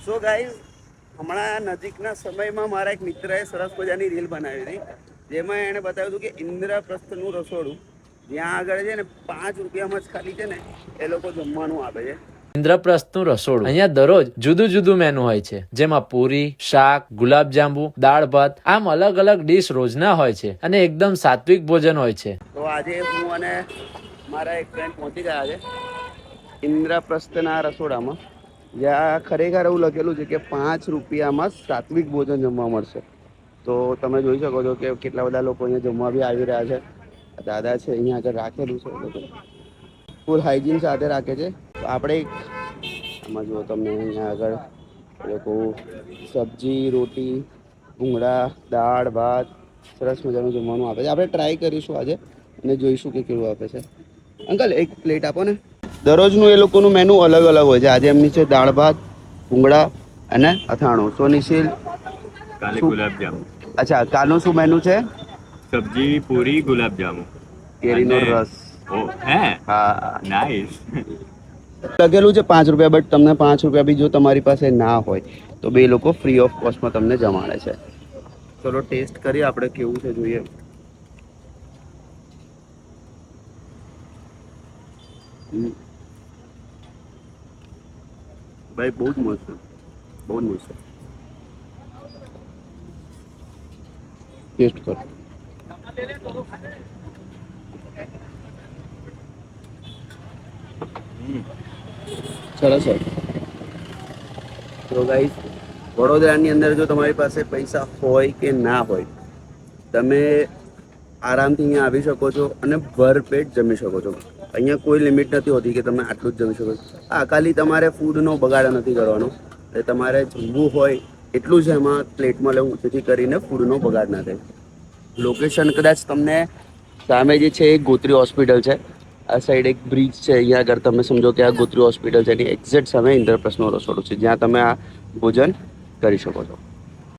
So guys, હમણાં નજીકના સમયમાં મારા એક મિત્રએ સરસ મજાની રીલ બનાવી હતી, જેમાં એણે બતાવ્યું હતું કે ઇન્દ્રપ્રસ્થનું રસોડું, જ્યાં આગળ છે ને 5 રૂપિયામાં જ ખાલી છે ને એ લોકો જમવાનું આપે છે. ઇન્દ્રપ્રસ્થનું રસોડું. અહીંયા દરરોજ જુદું જુદું મેનુ હોય છે, જેમાં પૂરી, શાક, ગુલાબજાંબુ, દાળ ભાત, આમ અલગ અલગ ડીશ રોજના હોય છે અને એકદમ સાત્વિક ભોજન હોય છે. તો આજે હું અને મારા એક ફ્રેન્ડ પહોંચી ગયા છે ઇન્દ્રપ્રસ્થના રસોડામાં, જ્યાં ખરેખર એવું લખેલું છે કે 5 રૂપિયામાં સાત્વિક ભોજન જમવા મળશે. તો તમે જોઈ શકો છો કે કેટલા બધા લોકો અહીંયા જમવા બી આવી રહ્યા છે. દાદા છે અહીંયા આગળ રાખેલું છે, ફૂલ હાઇજીન સાથે રાખે છે. તો આપણે આમાં જુઓ તમને અહીંયા આગળ લોકો સબ્જી, રોટી, ભૂંગળા, દાળ ભાત સરસ મજાનું જમવાનું આપે છે. આપણે ટ્રાય કરીશું આજે અને જોઈશું કે કેવું આપે છે. અંકલ એક પ્લેટ આપો ને. દરરોજનું એ લોકોનું મેનુ અલગ અલગ હોય છે. આજે એમની છે દાળ ભાત, ભૂંગળા અને અથાણું. સો નિશિલ કાલે ગુલાબજામુન. અચ્છા, કાલનું શું મેનુ છે? સબ્જી, પૂરી, ગુલાબજામુન, કેરીનો રસ. ઓ હે, હા, નાઈસ. લખેલું છે 5 રૂપિયા, બટ તમને 5 રૂપિયા બી જો તમારી પાસે ના હોય તો બે લોકો ફ્રી ઓફ કોસ્ટમાં તમને જમાડે છે. ચલો ટેસ્ટ કરીએ આપણે કેવું છે જોઈએ. ભાઈ બહુ જ મસ્ત, બહુ જ મસ્ત. ટેસ્ટ કરો. સરસ છે. તો ગાઈસ, વડોદરાની અંદર જો તમારી પાસે પૈસા હોય કે ના હોય, તમે આરામથી અહીંયા આવી શકો છો અને ભરપેટ જમી શકો છો. અહીંયા કોઈ લિમિટ નથી હોતી કે તમે આટલું જ જમી શકો છો. હા, ખાલી તમારે ફૂડનો બગાડ નથી કરવાનો. એટલે તમારે જમવું હોય એટલું જ એમાં પ્લેટમાં લેવું, જેથી કરીને ફૂડનો બગાડ ના થાય. લોકેશન કદાચ તમને સામે જે છે એ ગોત્રી હોસ્પિટલ છે. આ સાઈડ એક બ્રિજ છે, અહીંયા આગળ તમે સમજો કે આ ગોત્રી હોસ્પિટલ છે, એની એક્ઝેક્ટ સામે ઇન્દ્રપ્રસ્થનો રસોડું છે, જ્યાં તમે આ ભોજન કરી શકો છો.